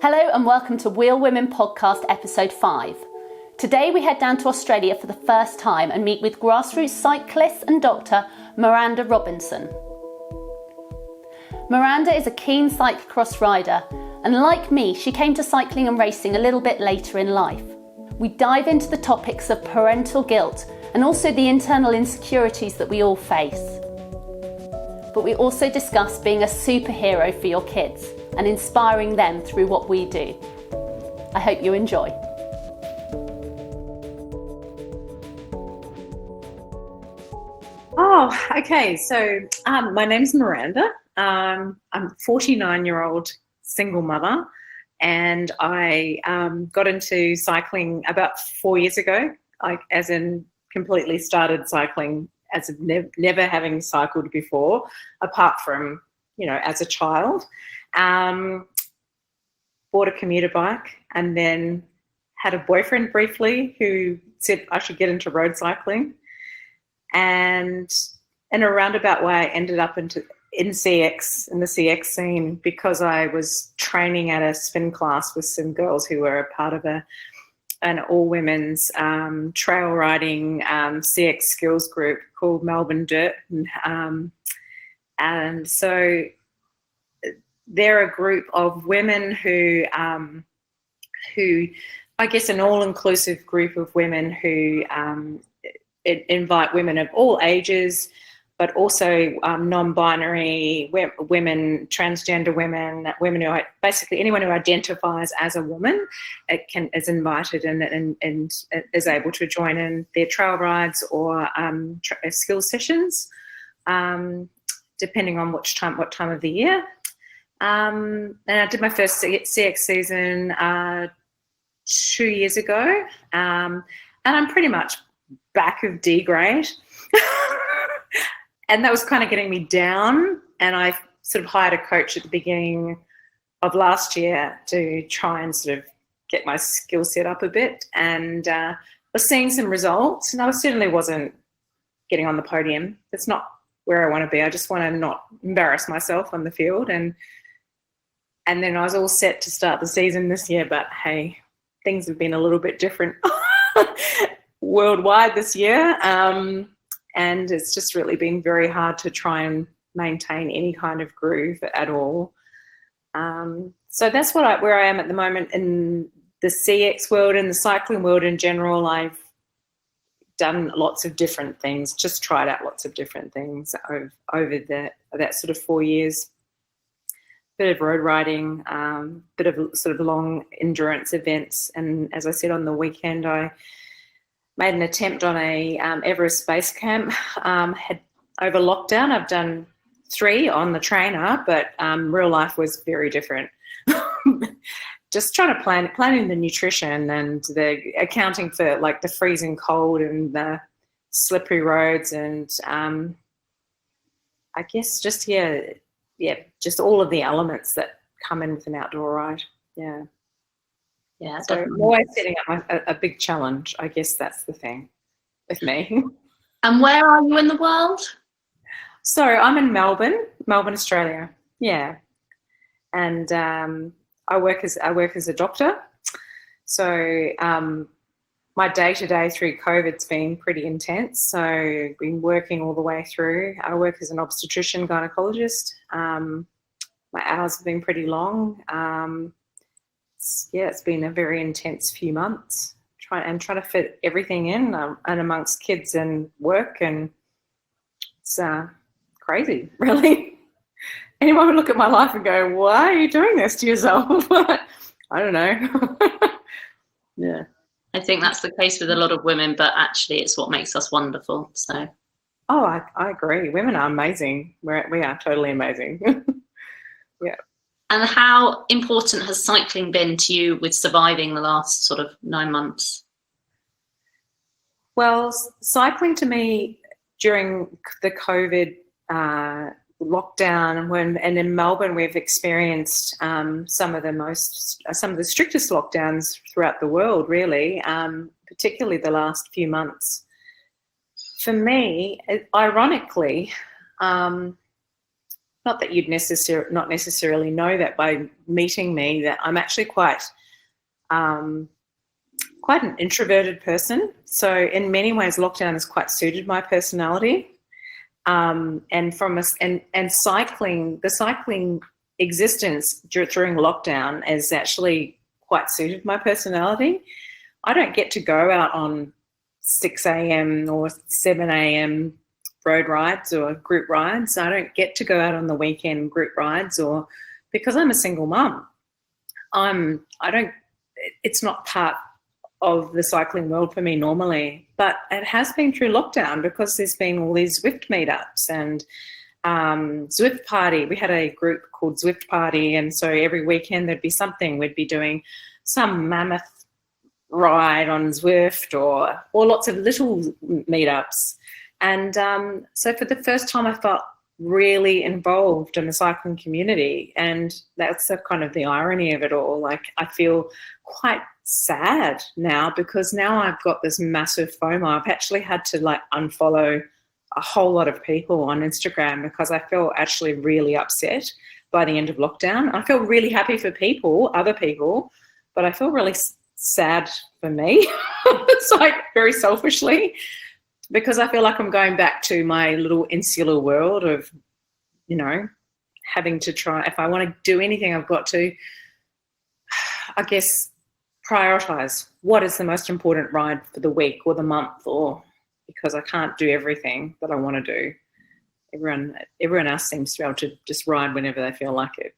Hello and welcome to Wheel Women Podcast episode 5. Today we head down to Australia for the first time and meet with grassroots cyclist and doctor Miranda Robinson. Miranda is a keen cyclocross rider, and like me, she came to cycling and racing a little bit later in life. We dive into the topics of parental guilt and also the internal insecurities that we all face. But we also discuss being a superhero for your kids and inspiring them through what we do. I hope you enjoy. Oh, okay. So my name's Miranda. I'm a 49-year-old single mother, and I got into cycling about 4 years ago, as in completely started cycling as of never having cycled before, apart from, as a child. Bought a commuter bike and then had a boyfriend briefly who said I should get into road cycling. And in a roundabout way, I ended up in the CX scene, because I was training at a spin class with some girls who were a part of an all-women's trail riding CX skills group called Melbourne Dirt. And so they're a group of women who I guess an all-inclusive group of women who invite women of all ages, but also non-binary women, transgender women who are basically anyone who identifies as a woman is invited and is able to join in their trail rides or skill sessions, depending on what time of the year. And I did my first CX season 2 years ago, and I'm pretty much back of D grade. And that was kind of getting me down, and I sort of hired a coach at the beginning of last year to try and sort of get my skill set up a bit, and I was seeing some results, and I certainly wasn't getting on the podium. That's not where I want to be. I just want to not embarrass myself on the field, and then I was all set to start the season this year, but hey, things have been a little bit different worldwide this year. And it's just really been very hard to try and maintain any kind of groove at all. So that's where I am at the moment in the CX world and the cycling world in general. I've done lots of different things, just tried out lots of different things over that sort of 4 years. Bit of road riding, bit of sort of long endurance events. And as I said, on the weekend, I made an attempt on a Everest base camp. Had over lockdown, I've done 3 on the trainer, but real life was very different. Just trying to planning the nutrition and the accounting for like the freezing cold and the slippery roads, and I guess just just all of the elements that come in with an outdoor ride. Yeah, so I'm always setting up a big challenge. I guess that's the thing with me. And where are you in the world? So I'm in Melbourne, Australia. Yeah, and I work as a doctor. So my day-to-day through COVID's been pretty intense. So I've been working all the way through. I work as an obstetrician gynecologist. My hours have been pretty long. It's been a very intense few months. Trying to fit everything in and amongst kids and work, and it's crazy, really. Anyone would look at my life and go, "Why are you doing this to yourself?" I don't know. Yeah. I think that's the case with a lot of women, but actually it's what makes us wonderful. So. Oh, I agree. Women are amazing. We are totally amazing. Yeah. And how important has cycling been to you with surviving the last sort of 9 months? Well, cycling to me during the COVID lockdown, and in Melbourne we've experienced some of the strictest lockdowns throughout the world, really, particularly the last few months. For me, ironically, not that you'd not necessarily know that by meeting me, that I'm actually quite an introverted person. So in many ways, lockdown has quite suited my personality. And cycling, the cycling existence during lockdown has actually quite suited my personality. I don't get to go out on 6 a.m. or 7 a.m. road rides or group rides. I don't get to go out on the weekend group rides, or because I'm a single mum. It's not part of the cycling world for me normally, but it has been through lockdown because there's been all these Zwift meetups and Zwift Party. We had a group called Zwift Party, and so every weekend there'd be something. We'd be doing some mammoth ride on Zwift or lots of little meetups. And so for the first time I felt really involved in the cycling community, and that's kind of the irony of it all. Like, I feel quite sad now because now I've got this massive FOMO. I've actually had to unfollow a whole lot of people on Instagram because I felt actually really upset by the end of lockdown. I feel really happy for other people, but I feel really sad for me. It's very selfishly, because I feel like I'm going back to my little insular world of, having to try. If I want to do anything, I've got to, I guess, prioritize what is the most important ride for the week or the month, or because I can't do everything that I want to do. Everyone else seems to be able to just ride whenever they feel like it.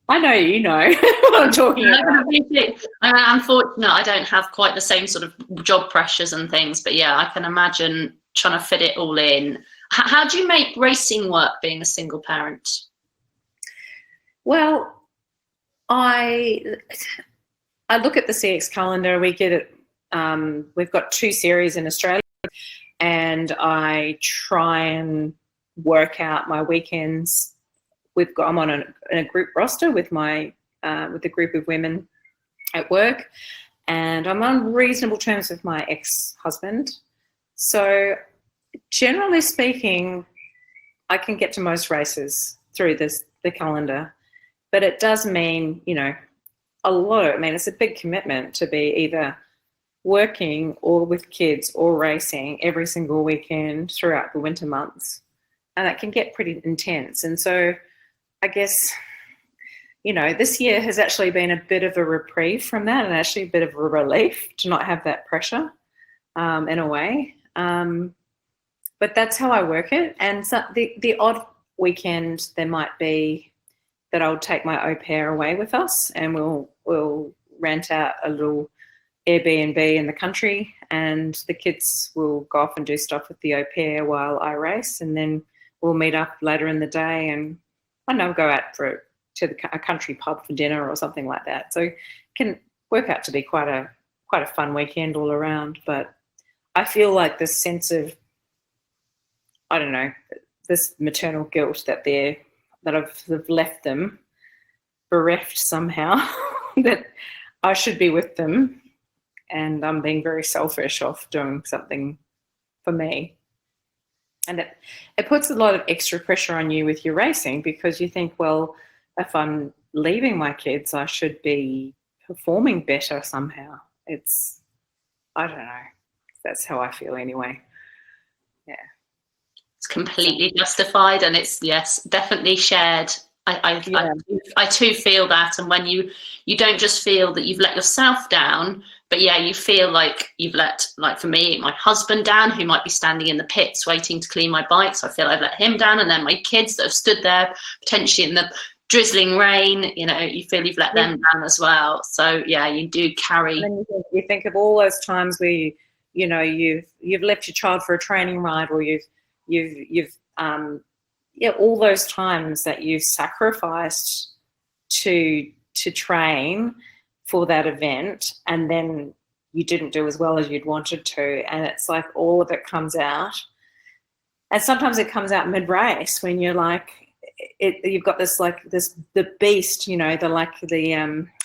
I know you know what I'm talking about. I'm fortunate I don't have quite the same sort of job pressures and things, but yeah, I can imagine trying to fit it all in. How do you make racing work being a single parent? Well, I look at the CX calendar. We get it. We've got 2 series in Australia, and I try and work out my weekends. I'm on a group roster with with a group of women at work, and I'm on reasonable terms with my ex-husband. So generally speaking, I can get to most races through the calendar, but it does mean, a lot. I mean, it's a big commitment to be either working or with kids or racing every single weekend throughout the winter months, and that can get pretty intense. And so I guess, this year has actually been a bit of a reprieve from that, and actually a bit of a relief to not have that pressure in a way. But that's how I work it. And so the odd weekend there might be that I'll take my au pair away with us, and we'll rent out a little Airbnb in the country, and the kids will go off and do stuff with the au pair while I race, and then we'll meet up later in the day and I don't know, go out to a country pub for dinner or something like that. So it can work out to be quite a fun weekend all around. But I feel like this sense of, I don't know, this maternal guilt that I've left them bereft somehow, that I should be with them, and I'm being very selfish of doing something for me. And it puts a lot of extra pressure on you with your racing, because you think, well, if I'm leaving my kids, I should be performing better somehow. I don't know. That's how I feel anyway. Yeah. It's completely justified, and it's, yes, definitely shared. I too feel that. And when you don't just feel that you've let yourself down, but yeah, you feel like you've let, like for me, my husband down, who might be standing in the pits waiting to clean my bike. So I feel I've let him down. And then my kids that have stood there potentially in the drizzling rain, you feel you've let them down as well. So yeah, you do carry. And then you think of all those times where you've left your child for a training ride, or you've all those times that you've sacrificed to train for that event, and then you didn't do as well as you'd wanted to, and it's like all of it comes out. And sometimes it comes out mid-race when you're like, you've got the beast,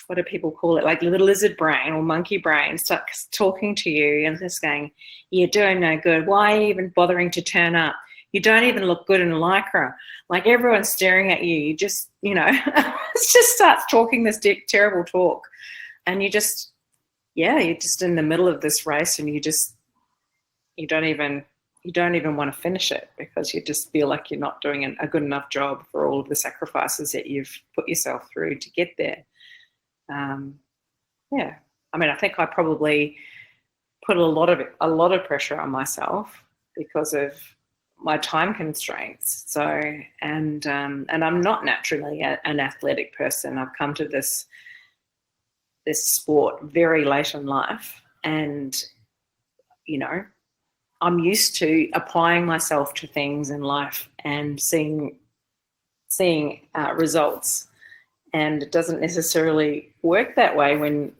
what do people call it, like the lizard brain or monkey brain starts talking to you and just going, you're doing no good, why are you even bothering to turn up? You don't even look good in Lycra. Like, everyone's staring at you. You just, it just starts talking this terrible talk. And you're just in the middle of this race, and you don't even want to finish it, because you just feel like you're not doing a good enough job for all of the sacrifices that you've put yourself through to get there. I mean, I think I probably put a lot of pressure on myself because of my time constraints. So, and I'm not naturally an athletic person. I've come to this sport very late in life, and I'm used to applying myself to things in life and seeing results, and it doesn't necessarily work that way when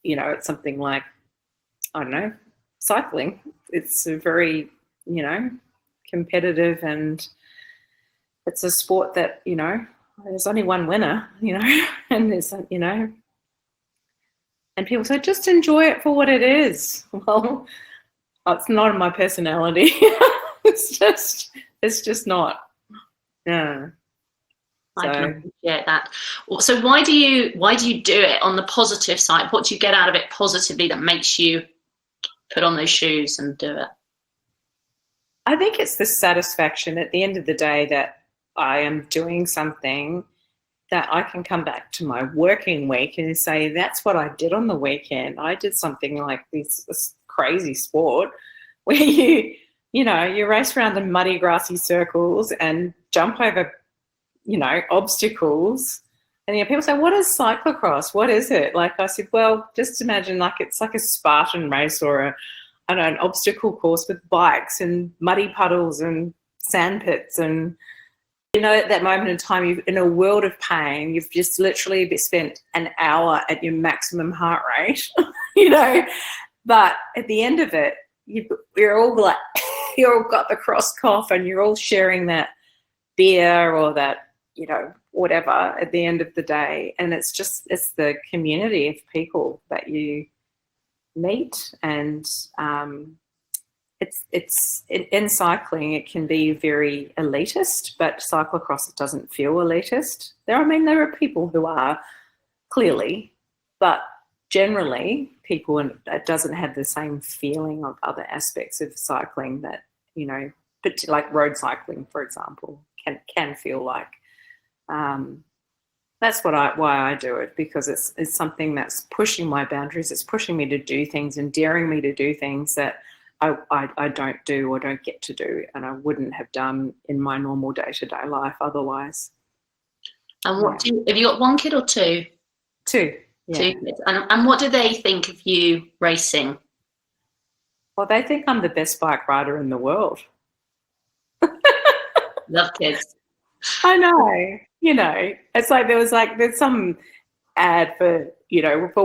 it's something like, I don't know, cycling. It's a very competitive, and it's a sport that there's only one winner, and there's and people say, just enjoy it for what it is. Well, it's not in my personality. It's just not. Yeah. I can appreciate that. So why do you do it on the positive side? What do you get out of it positively that makes you put on those shoes and do it? I think it's the satisfaction at the end of the day that I am doing something that I can come back to my working week and say, that's what I did on the weekend. I did something like this crazy sport where you race around in muddy, grassy circles and jump over, obstacles. And people say, what is cyclocross? What is it? Like, I said, well, just imagine like it's like a Spartan race or an obstacle course with bikes and muddy puddles and sand pits. And, at that moment in time, you're in a world of pain. You've just literally spent an hour at your maximum heart rate, But at the end of it, you're all like, you all got the cross cough, and you're all sharing that beer or that, whatever at the end of the day. And it's the community of people that you meet. And it's in cycling, it can be very elitist, but cyclocross, it doesn't feel elitist. There are people who are, clearly, but generally people, it doesn't have the same feeling of other aspects of cycling that, like road cycling, for example, can feel like. That's why I do it, because it's something that's pushing my boundaries. It's pushing me to do things and daring me to do things that I don't do or don't get to do, and I wouldn't have done in my normal day-to-day life otherwise. And have you got one kid or two? Two. Yeah. 2 kids. And what do they think of you racing? Well, they think I'm the best bike rider in the world. Love kids. I know. It's like there's some ad for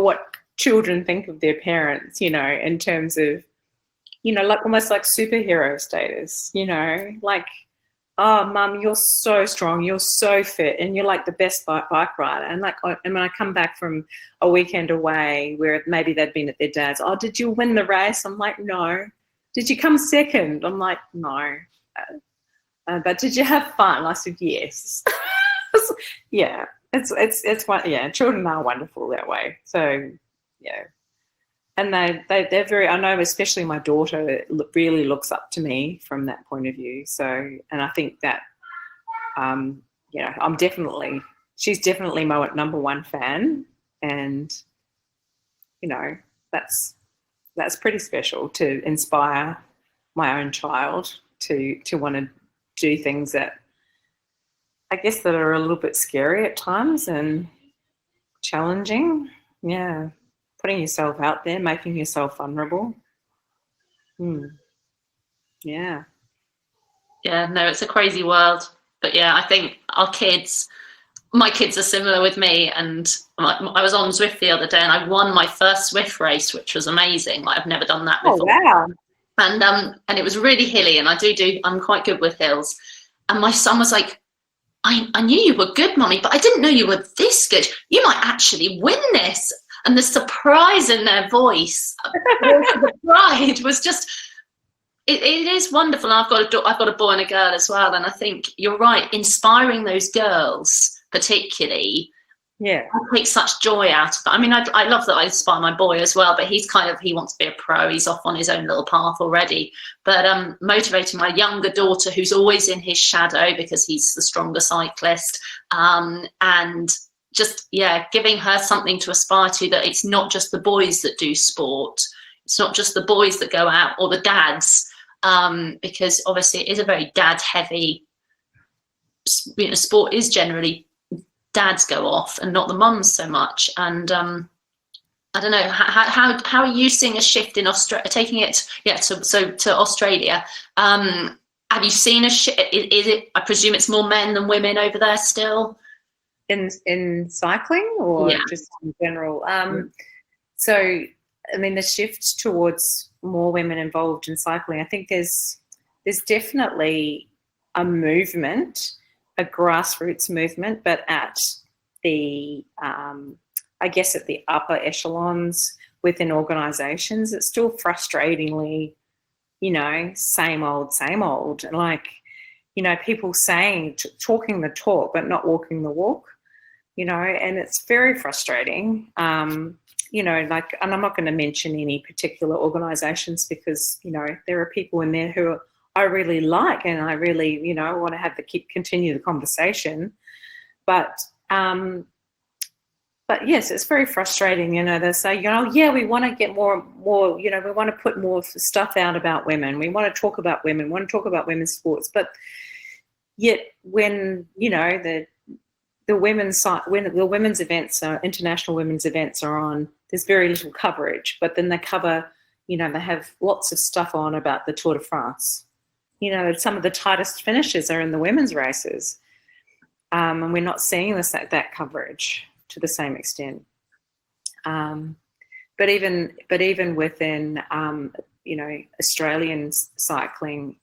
what children think of their parents, in terms of, like almost like superhero status, like, oh, Mum, you're so strong, you're so fit, and you're like the best bike rider. And when I come back from a weekend away where maybe they'd been at their dad's, oh, did you win the race? I'm like, no. Did you come second? I'm like, no. But did you have fun? I said, yes. Yeah, it's one. Yeah, children are wonderful that way. So yeah, and they're very. I know, especially my daughter really looks up to me from that point of view. So, and I think that, she's definitely my number one fan, and that's pretty special to inspire my own child to want to do things that I guess that are a little bit scary at times and challenging. Yeah, putting yourself out there, making yourself vulnerable. Yeah. Yeah, no, it's a crazy world. But yeah, I think my kids are similar with me. And I was on Zwift the other day and I won my first Zwift race, which was amazing. Like, I've never done that before. Oh, wow. And it was really hilly, and I'm quite good with hills. And my son was like, I knew you were good, Mummy, but I didn't know you were this good. You might actually win this. And the surprise in their voice, the pride was just, it is wonderful. I've got a boy and a girl as well, and I think you're right. Inspiring those girls, particularly, Yeah. I take such joy out of it. I mean, I love that I inspire my boy as well, but he wants to be a pro. He's off on his own little path already. But motivating my younger daughter, who's always in his shadow because he's the stronger cyclist, and just, giving her something to aspire to, that it's not just the boys that do sport. It's not just the boys that go out, or the dads, because obviously it is a very dad-heavy, sport is generally dads go off and not the mums so much. And I don't know, how are you seeing a shift in Australia, taking it to Australia? Have you seen a shift? Is it, I presume it's more men than women over there still? In cycling, or just in general? So, I mean, the shift towards more women involved in cycling, I think there's definitely a movement, a grassroots movement, but at the, I guess at the upper echelons within organisations, it's still frustratingly, same old. Like, people talking the talk, but not walking the walk, and it's very frustrating. And I'm not going to mention any particular organisations because, there are people in there who I really like, and I really, want to continue the conversation. But yes, it's very frustrating. They say, we want to get more, we want to put more stuff out about women. We want to talk about women. We want to talk about women's sports. But yet, when the women's events, international women's events are on, there's very little coverage. But then they cover, they have lots of stuff on about the Tour de France. Some of the tightest finishes are in the women's races, and we're not seeing that coverage to the same extent. But even within Australian cycling,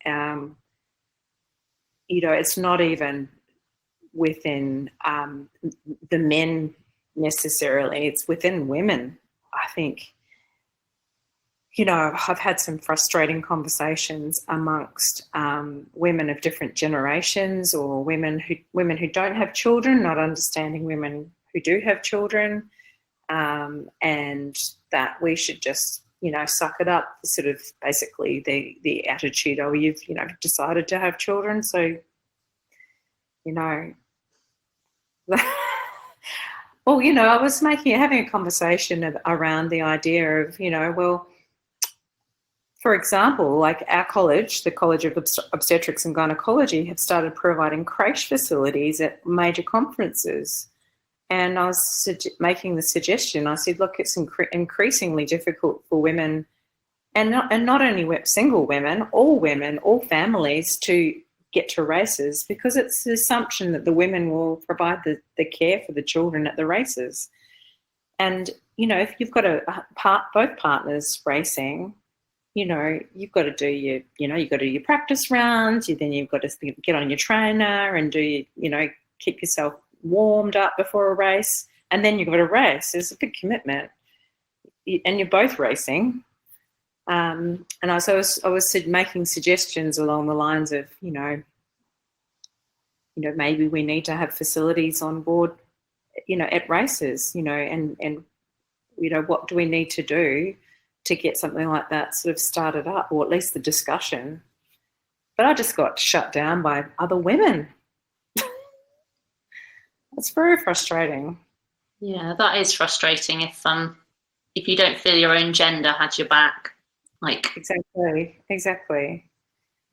it's not even within the men necessarily. It's within women, I think. I've had some frustrating conversations amongst women of different generations, or women who don't have children, not understanding women who do have children, and that we should just, suck it up. Sort of basically the attitude, you've decided to have children, so well, I was having a conversation around the idea of, for example, like our college, the College of Obstetrics and Gynecology, have started providing creche facilities at major conferences. And I was making the suggestion, I said, look, it's increasingly difficult for women, and not only single women, all families, to get to races, because it's the assumption that the women will provide the care for the children at the races. And, if you've got both partners racing, you've got to do you've got to do your practice rounds, then you've got to get on your trainer and keep yourself warmed up before a race, and then you've got to race. It's a big commitment, and you're both racing. And I was making suggestions along the lines of, maybe we need to have facilities on board, at races, and what do we need to do to get something like that sort of started up, or at least the discussion. But I just got shut down by other women. It's very frustrating. Yeah, that is frustrating if you don't feel your own gender had your back. Exactly.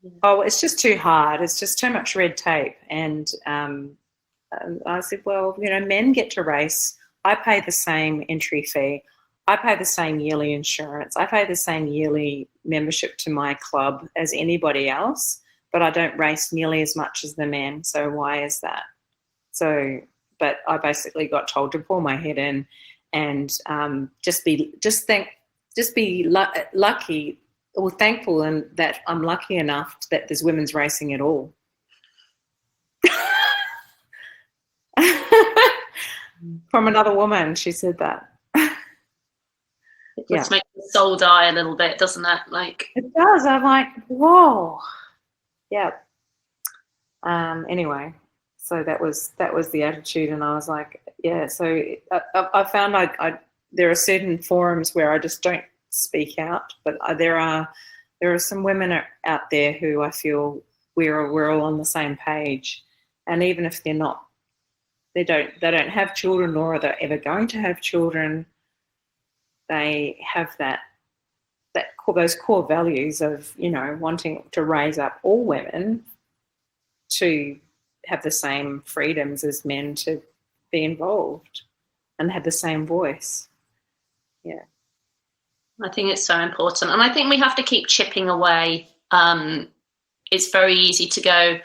Yeah. Oh, it's just too hard. It's just too much red tape. And I said, well, men get to race. I pay the same entry fee. I pay the same yearly insurance. I pay the same yearly membership to my club as anybody else, but I don't race nearly as much as the men. So why is that? But I basically got told to pull my head in and just be lucky, or thankful, and that I'm lucky enough that there's women's racing at all. From another woman, she said that. It just makes the soul die a little bit, doesn't it? Like, it does. I'm like, whoa. Yeah. Anyway, so that was the attitude, and I was like, yeah. So I found there are certain forums where I just don't speak out, but there are some women out there who I feel we're all on the same page, and even if they're not, they don't have children, nor are they ever going to have children. They have those core values of, you know, wanting to raise up all women to have the same freedoms as men, to be involved and have the same voice. Yeah. I think it's so important. And I think we have to keep chipping away. It's very easy to go,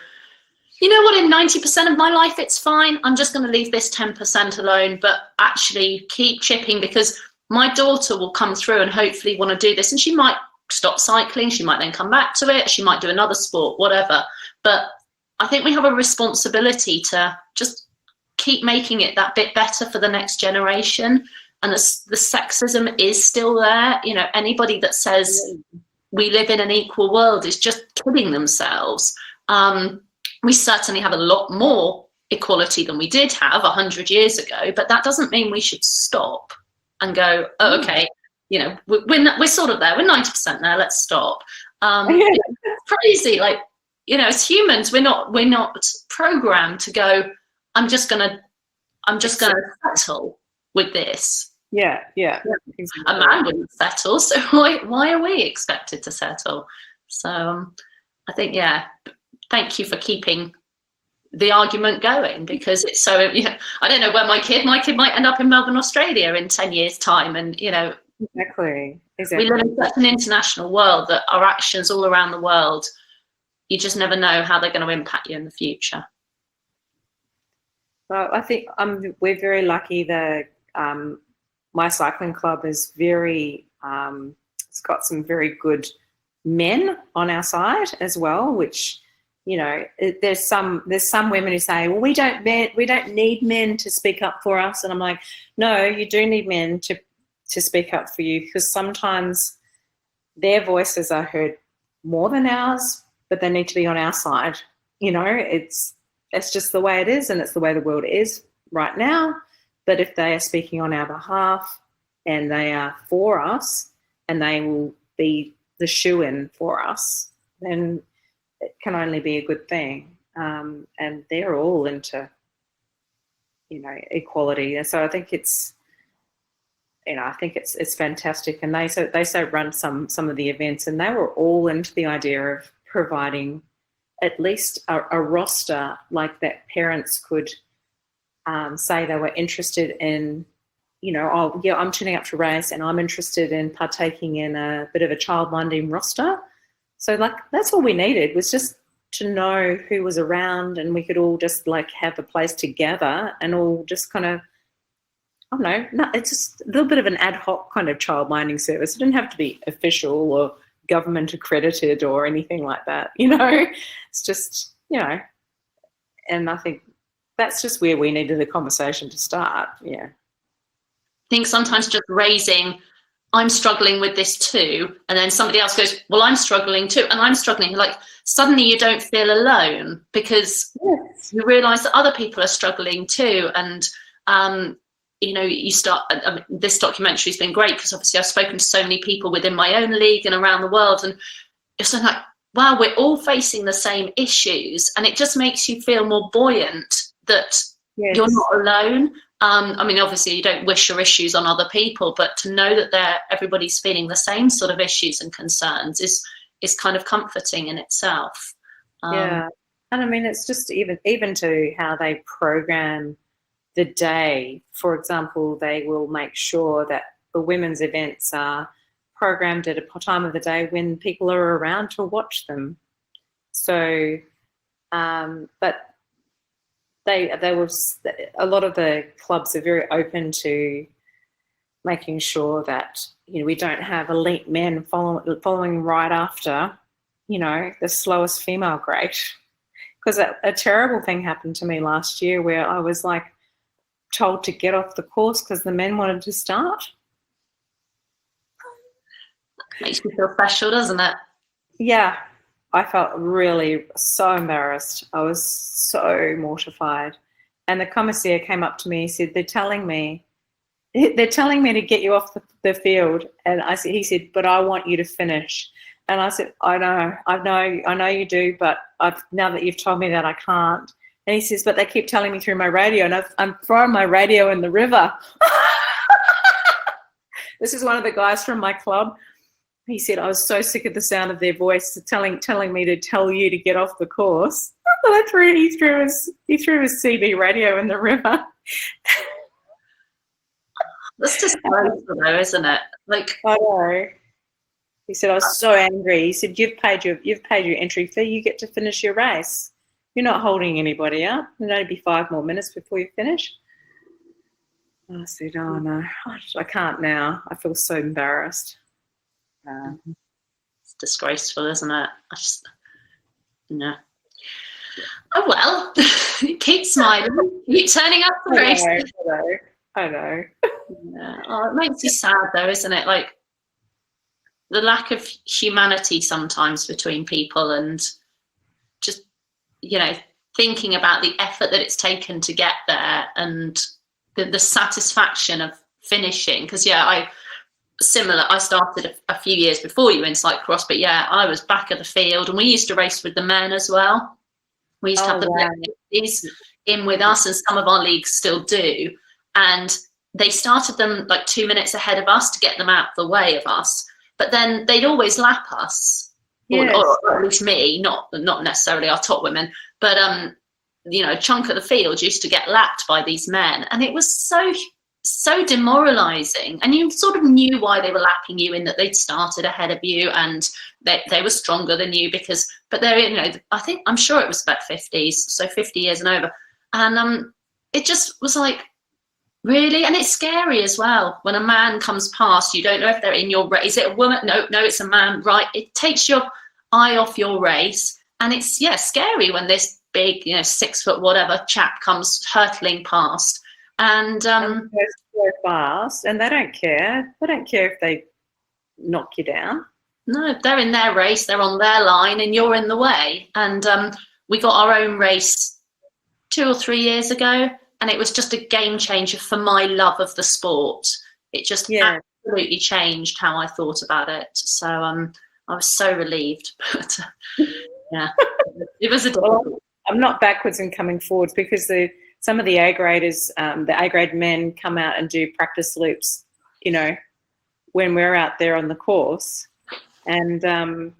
you know what, in 90% of my life, it's fine. I'm just going to leave this 10% alone, but actually keep chipping, because my daughter will come through and hopefully want to do this. And she might stop cycling. She might then come back to it. She might do another sport, whatever. But I think we have a responsibility to just keep making it that bit better for the next generation. And the sexism is still there. You know, anybody that says we live in an equal world is just kidding themselves. We certainly have a lot more equality than we did have 100 years ago, but that doesn't mean we should stop and go, oh, okay, you know, we're sort of there, we're 90% there, let's stop. It's crazy. Like, you know, as humans, we're not programmed to go, I'm just gonna settle with this. Yeah. Exactly. A man wouldn't settle, so why are we expected to settle? So I think, thank you for keeping the argument going, because it's so, you know, I don't know where my kid might end up in Melbourne, Australia in 10 years time. And, you know, exactly. We live in such an international world that our actions all around the world, you just never know how they're going to impact you in the future. Well, I think we're very lucky that my cycling club is very, it's got some very good men on our side as well, which, you know, there's some women who say, well, we don't need men to speak up for us. And I'm like, no, you do need men to speak up for you, because sometimes their voices are heard more than ours, but they need to be on our side. You know, it's just the way it is, and it's the way the world is right now. But if they are speaking on our behalf and they are for us and they will be the shoe-in for us, then it can only be a good thing. And they're all into, you know, equality. And so I think it's, you know, I think it's fantastic. And they run some of the events, and they were all into the idea of providing at least a roster like that parents could say they were interested in, you know, oh, yeah, I'm tuning up to race and I'm interested in partaking in a bit of a childminding roster. So, like, that's all we needed, was just to know who was around, and we could all just, like, have a place together and all just kind of, I don't know, no, it's just a little bit of an ad hoc kind of childminding service. It didn't have to be official or government accredited or anything like that, you know. It's just, you know, and I think that's just where we needed the conversation to start. Yeah. I think sometimes just raising, I'm struggling with this too, and then somebody else goes, well, I'm struggling too, and I'm struggling. Like, suddenly you don't feel alone, because you realise that other people are struggling too. And you know, you start, this documentary has been great, because obviously I've spoken to so many people within my own league and around the world, and it's like, wow, we're all facing the same issues, and it just makes you feel more buoyant that you're not alone. I mean, obviously you don't wish your issues on other people, but to know that everybody's feeling the same sort of issues and concerns is kind of comforting in itself. And I mean, it's just even to how they program the day. For example, they will make sure that the women's events are programmed at a time of the day when people are around to watch them. So, but they was, a lot of the clubs are very open to making sure that, you know, we don't have elite men following right after, you know, the slowest female great. Because a terrible thing happened to me last year where I was, like, told to get off the course because the men wanted to start. Makes you feel special, doesn't it? Yeah, I felt really so embarrassed. I was so mortified. And the commissaire came up to me. He said, they're telling me to get you off the field. And he said, but I want you to finish. And I said, I know you do, but now that you've told me that, I can't. And he says, but they keep telling me through my radio, and I'm throwing my radio in the river. This is one of the guys from my club. He said, I was so sick of the sound of their voice telling me to tell you to get off the course. He threw his CB radio in the river. That's just though, isn't it? Like, I know. He said, I was so angry. He said, you've paid your entry fee. You get to finish your race. You're not holding anybody up. There'll only be 5 more minutes before you finish. I said, oh no, I can't now. I feel so embarrassed. It's disgraceful, isn't it? No. Oh well, keep smiling. Keep turning up for race. I know. Yeah. Oh, it makes you sad though, isn't it? Like the lack of humanity sometimes between people, and just, you know, thinking about the effort that it's taken to get there, and the satisfaction of finishing. Because I started a few years before you in cyclocross, but I was back at the field, and we used to race with the men as well. We used to have the ladies in with us, and some of our leagues still do. And they started them like 2 minutes ahead of us to get them out the way of us. But then they'd always lap us, or at least me, not necessarily our top women, but a chunk of the field used to get lapped by these men, and it was so demoralizing. And you sort of knew why they were lapping you, in that they'd started ahead of you and they were stronger than you, but they're, I'm sure it was about 50s, so 50 years and over. And it just was like, really? And it's scary as well when a man comes past. You don't know if they're in your race. Is it a woman? No, it's a man. Right? It takes your eye off your race, and it's scary when this big 6 foot whatever chap comes hurtling past, and so fast, and they don't care. They don't care if they knock you down. No, they're in their race. They're on their line, and you're in the way. And we got our own race 2 or 3 years ago. And it was just a game changer for my love of the sport. It just absolutely changed how I thought about it. So I was so relieved. But it was a difficult. I'm not backwards and coming forwards, because some of the A graders, the A grade men, come out and do practice loops, when we're out there on the course, and and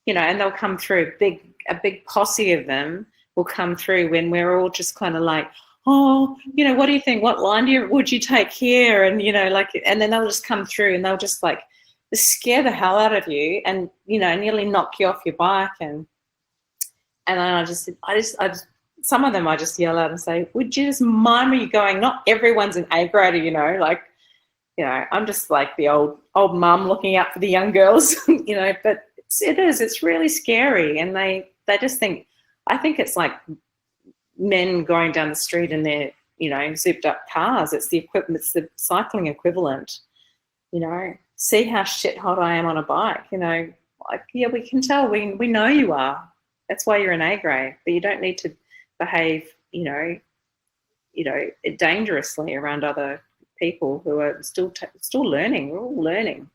they'll come through. A big posse of them will come through when we're all just kind of like, oh, what do you think? What line would you take here? And, and then they'll just come through, and they'll just scare the hell out of you, and, nearly knock you off your bike. And then I just, some of them I just yell out and say, would you just mind where you're going? Not everyone's an A grader, I'm just like the old mum looking out for the young girls, but it's really scary. And they just think, I think it's like men going down the street in their, zipped up cars. It's the equipment. It's the cycling equivalent. See how shit hot I am on a bike. We can tell. We know you are. That's why you're an A grade. But you don't need to behave, dangerously around other people who are still learning. We're all learning.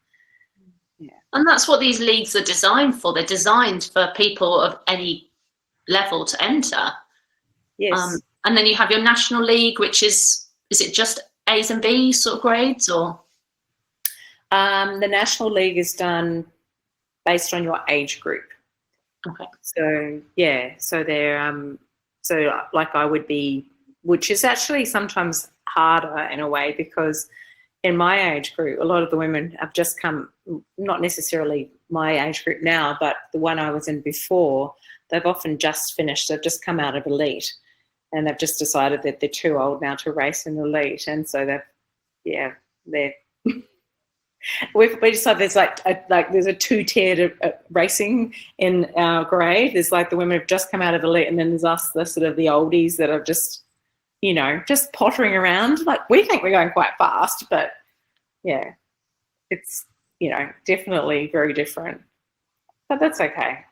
Yeah. And that's what these leagues are designed for. They're designed for people of any level to enter. Yes. And then you have your national league, which is it just A's and B's sort of grades, or? The national league is done based on your age group. Okay. So they're so like I would be, which is actually sometimes harder in a way, because in my age group, a lot of the women have just come, not necessarily my age group now, but the one I was in before, they've often just finished. They've just come out of elite, and they've just decided that they're too old now to race in elite. And so they're we decided there's a two-tiered racing in our grade. There's like the women have just come out of elite, and then there's us, the sort of the oldies that are just, just pottering around. Like, we think we're going quite fast, but it's, definitely very different. But that's okay.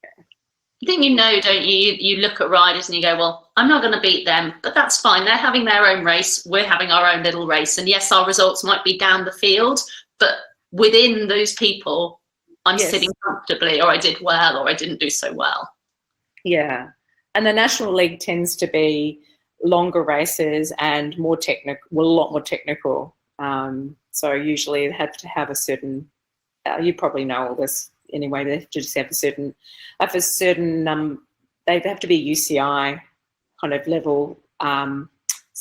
I think don't you? You look at riders and you go, well, I'm not going to beat them, but that's fine. They're having their own race. We're having our own little race. And yes, our results might be down the field, but within those people, I'm sitting comfortably, or I did well, or I didn't do so well. Yeah. And the National League tends to be longer races and more technical, well, a lot more technical. So usually they have to have a certain, you probably know all this anyway, they have to just have a certain, they have to be UCI kind of level. So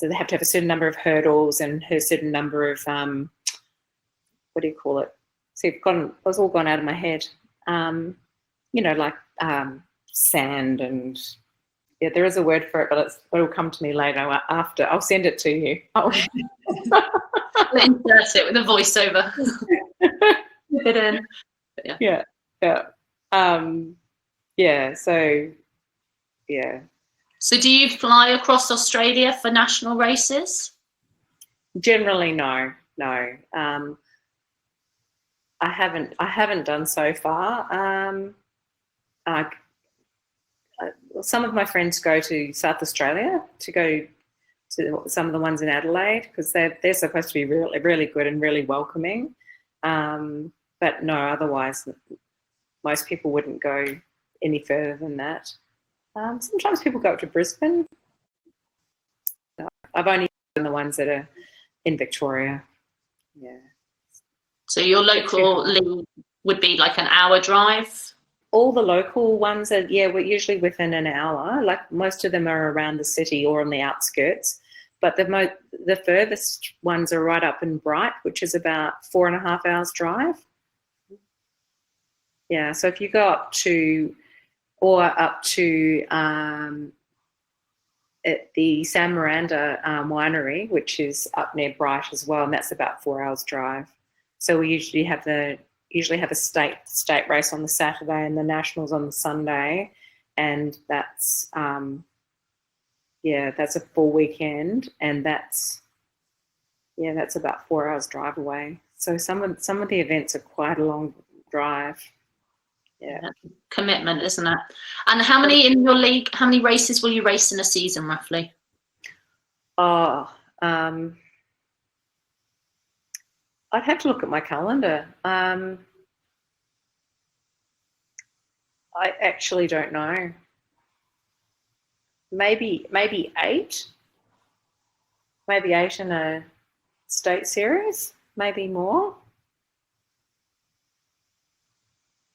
they have to have a certain number of hurdles and a certain number of, what do you call it? See, it's all gone out of my head. Like sand and, yeah, there is a word for it, but it'll come to me later after. I'll send it to you. I'll insert it with a voiceover. Fit in. Yeah. So do you fly across Australia for national races? Generally, no. I haven't done so far. Some of my friends go to South Australia to go to some of the ones in Adelaide because they're supposed to be really, really good and really welcoming. But no, otherwise, most people wouldn't go any further than that. Sometimes people go up to Brisbane. No, I've only done the ones that are in Victoria. Yeah. So your local league would be like an hour drive? All the local ones we're usually within an hour. Like most of them are around the city or on the outskirts. But the furthest ones are right up in Bright, which is about 4.5 hours drive. Yeah, so if you go up to at the San Miranda winery, which is up near Bright as well, and that's about 4 hours drive. So we usually have a state race on the Saturday and the nationals on the Sunday, and that's a full weekend, and that's about 4 hours drive away. So some of the events are quite a long drive. Yeah, commitment, isn't it? And how many in your league? How many races will you race in a season, roughly? I'd have to look at my calendar. I actually don't know. Maybe 8. Maybe 8 in a state series. Maybe more.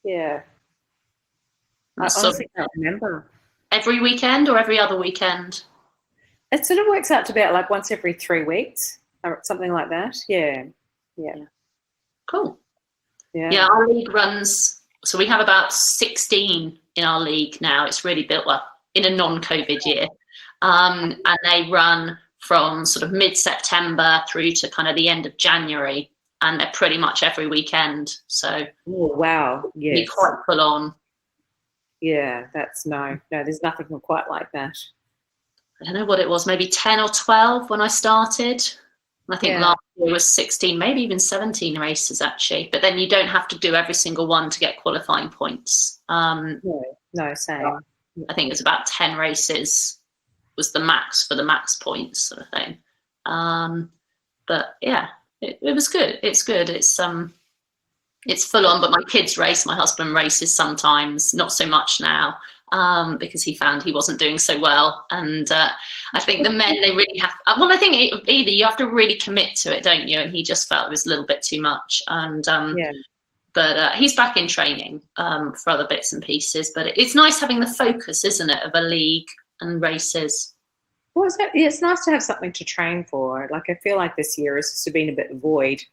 Yeah. I honestly can't remember. Every weekend or every other weekend? It sort of works out to about like once every 3 weeks or something like that. Yeah. Cool. Yeah, our league runs, so we have about 16 in our league now. It's really built up in a non-COVID year. And they run from sort of mid-September through to kind of the end of January, and they're pretty much every weekend. So wow. Yes. Be quite full on. Yeah, that's no, there's nothing quite like that. I don't know what it was, maybe 10 or 12 when I started. I think last year was 16, maybe even 17 races actually. But then you don't have to do every single one to get qualifying points. No, same. I think it was about 10 races was the max for the max points sort of thing. But yeah, it was good. It's good. It's full on, but my kids race. My husband races sometimes, not so much now, because he found he wasn't doing so well. And I think the men, they really have, well, I think either you have to really commit to it, don't you? And he just felt it was a little bit too much. And but he's back in training for other bits and pieces. But it's nice having the focus, isn't it, of a league and races. Well, it's nice to have something to train for. Like, I feel like this year has just been a bit void,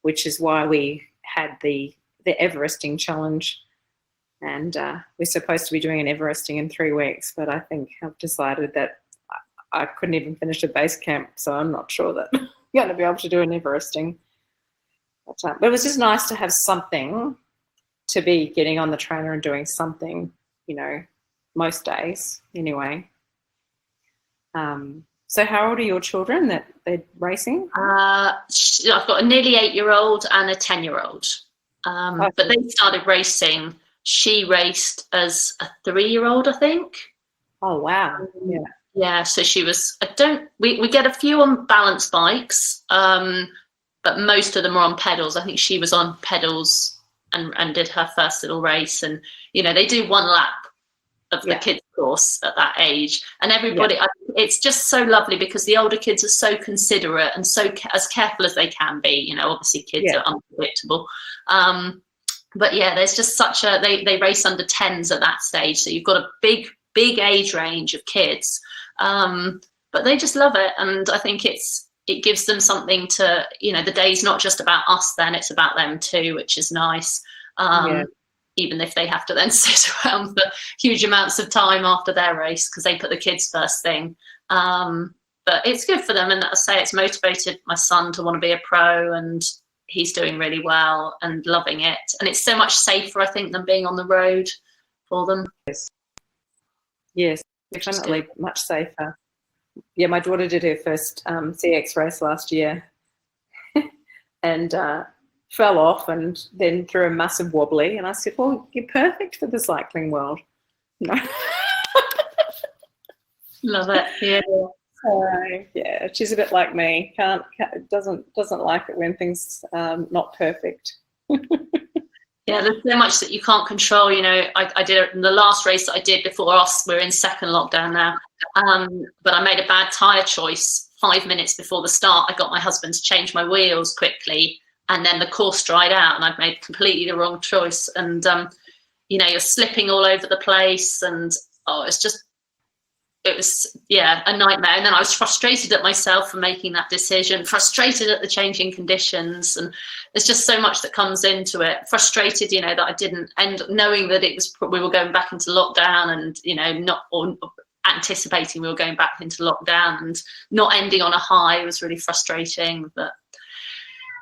which is why we had the Everesting challenge, and we're supposed to be doing an Everesting in 3 weeks, but I think I've decided that I couldn't even finish a base camp, so I'm not sure that I'm going to be able to do an Everesting. But it was just nice to have something to be getting on the trainer and doing something, most days anyway. So how old are your children that they're racing? I've got a nearly 8-year-old and a 10-year-old. But they started racing. She raced as a 3-year-old, I think. Oh wow! Yeah. Yeah, so she was. We get a few on balance bikes, but most of them are on pedals. I think she was on pedals and did her first little race. And they do 1 lap of the kids course at that age, and everybody. It's just so lovely because the older kids are so considerate and so as careful as they can be. Obviously kids are unpredictable. But yeah, there's just such a they race under 10s at that stage, so you've got a big age range of kids, but they just love it, and I think it gives them something to the day's not just about us, then it's about them too, which is nice. Even if they have to then sit around for huge amounts of time after their race because they put the kids first thing, but it's good for them, and I say it's motivated my son to want to be a pro, and he's doing really well and loving it, and it's so much safer, I think, than being on the road for them. Yes, definitely much safer. Yeah, my daughter did her first CX race last year and fell off and then threw a massive wobbly, and I said, well, you're perfect for the cycling world. No. Love it. Yeah. So, yeah, she's a bit like me. Doesn't like it when things not perfect. Yeah, there's so much that you can't control. I did it in the last race that I did before us. We're in second lockdown now, but I made a bad tyre choice 5 minutes before the start. I got my husband to change my wheels quickly, and then the course dried out, and I'd made completely the wrong choice. And you're slipping all over the place, and it was a nightmare. And then I was frustrated at myself for making that decision, frustrated at the changing conditions, and there's just so much that comes into it. Frustrated, that I didn't end, knowing that we were going back into lockdown, and not anticipating we were going back into lockdown, and not ending on a high was really frustrating. But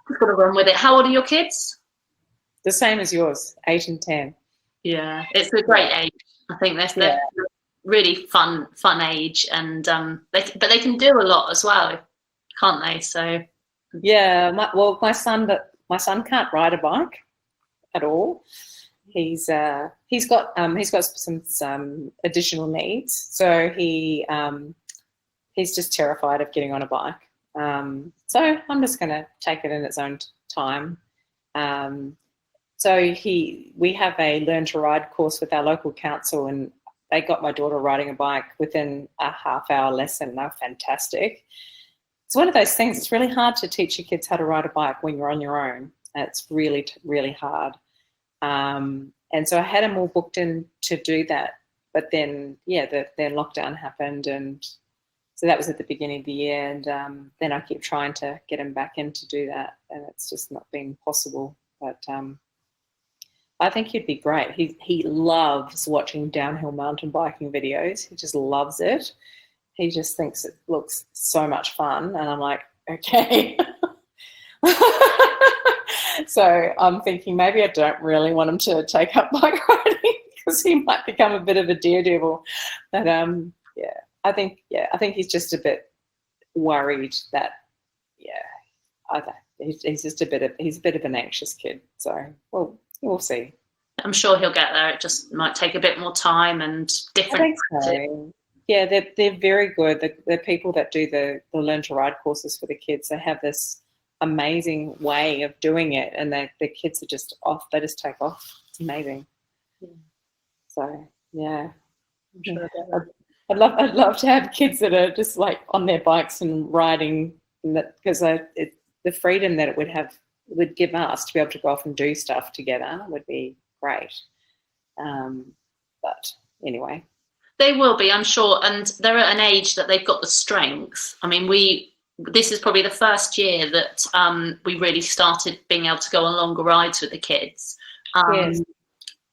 we've got to run with it. How old are your kids? The same as yours, 8 and 10. Yeah, it's a great age. I think they're really fun age, and they can do a lot as well, can't they? So yeah, my son can't ride a bike at all. He's got some additional needs, so he's just terrified of getting on a bike. So I'm just going to take it in its own time. So we have a learn to ride course with our local council, and they got my daughter riding a bike within a half-hour lesson. They're fantastic. It's one of those things. It's really hard to teach your kids how to ride a bike when you're on your own. It's really, really hard. And so I had them all booked in to do that. But then, the lockdown happened, and so that was at the beginning of the year. And then I keep trying to get him back in to do that, and it's just not been possible. But I think he'd be great. He loves watching downhill mountain biking videos. He just loves it. He just thinks it looks so much fun. And I'm like, okay. So I'm thinking maybe I don't really want him to take up bike riding because he might become a bit of a daredevil. But I think he's just a bit worried that he's just a bit of an anxious kid. So we'll see. I'm sure he'll get there. It just might take a bit more time and different. I think so. Yeah, they're very good. The people that do the learn to ride courses for the kids, they have this amazing way of doing it, and the kids are just off. They just take off. It's amazing. Yeah. So yeah, I'm sure I'd love to have kids that are just like on their bikes and riding, because the freedom that it would give us to be able to go off and do stuff together would be great. But anyway. They will be, I'm sure, and they're at an age that they've got the strength. I mean, this is probably the first year that we really started being able to go on longer rides with the kids. Yes.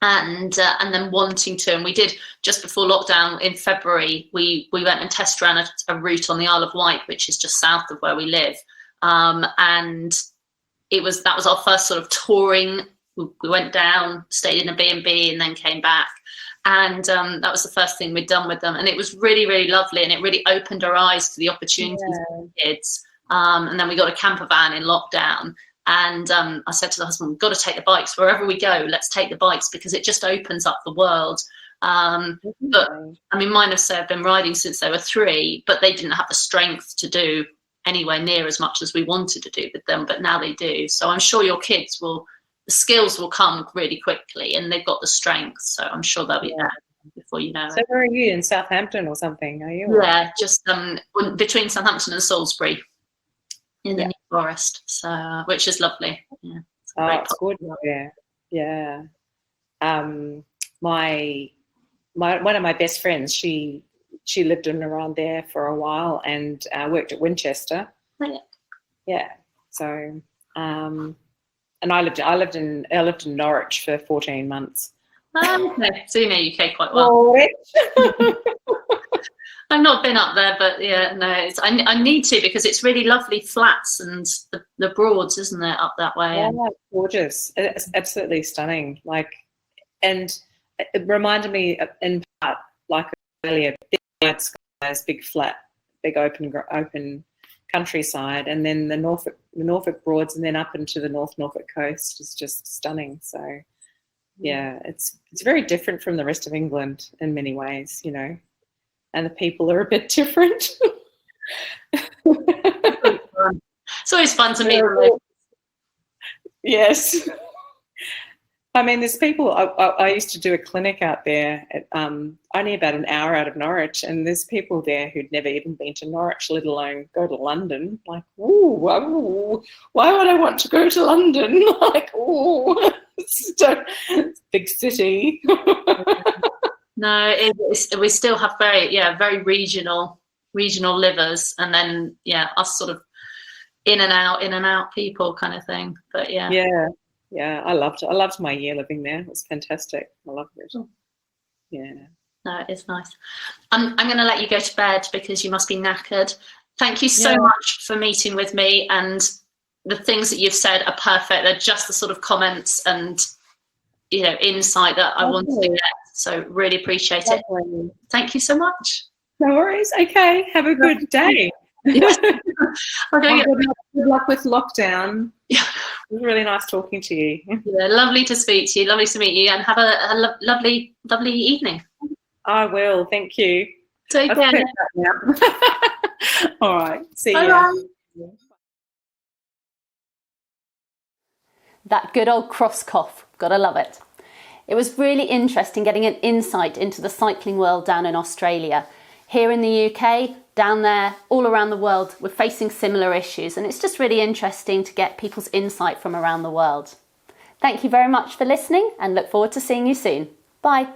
And then wanting to, and we did just before lockdown in February, we went and test ran a route on the Isle of Wight, which is just south of where we live. And that was our first sort of touring. We went down, stayed in a B&B, and then came back. And that was the first thing we'd done with them. And it was really, really lovely. And it really opened our eyes to the opportunities for the kids. And then we got a camper van in lockdown. And I said to the husband, we've got to take the bikes wherever we go. Let's take the bikes because it just opens up the world. But I mean, mine have been riding since they were 3, but they didn't have the strength to do anywhere near as much as we wanted to do with them. But now they do. So I'm sure your kids the skills will come really quickly, and they've got the strength. So I'm sure they'll be there before you know it. So where are you, in Southampton or something? Are you? Yeah, just between Southampton and Salisbury in the New Forest, so which is lovely. Yeah, it's good. Yeah. My one of my best friends, she lived in around there for a while and worked at Winchester. Oh, yeah. So and I lived in Norwich for 14 months. Okay, so you know UK quite well. I've not been up there, but yeah, no, I need to, because it's really lovely flats and the Broads, isn't it, up that way? Yeah, gorgeous. It's absolutely stunning. And it reminded me in part, like earlier, big white skies, big flat, big open countryside, and then the Norfolk Broads, and then up into the North Norfolk coast is just stunning. So yeah, it's very different from the rest of England in many ways, you know. And the people are a bit different. It's always fun to meet them. Yes. I mean, there's people, I used to do a clinic out there, at, only about an hour out of Norwich, and there's people there who'd never even been to Norwich, let alone go to London. Like, ooh, why would I want to go to London? Like, ooh, it's big city. No, we still have very regional livers, and then us sort of in and out people kind of thing. But yeah, I loved my year living there. It was fantastic. I loved it. Yeah. No, it's nice. I'm going to let you go to bed because you must be knackered. Thank you so much for meeting with me, and the things that you've said are perfect. They're just the sort of comments and insight that I wanted to get. So really appreciate it. Thank you so much. No worries. Okay. Have a good day. Good luck with lockdown. Yeah. It was really nice talking to you. Yeah, lovely to speak to you. Lovely to meet you, and have a lovely evening. I will. Thank you. Take care. All right. See you. Bye. That good old cross cough. Gotta love it. It was really interesting getting an insight into the cycling world down in Australia. Here in the UK, down there, all around the world, we're facing similar issues, and it's just really interesting to get people's insight from around the world. Thank you very much for listening, and look forward to seeing you soon. Bye.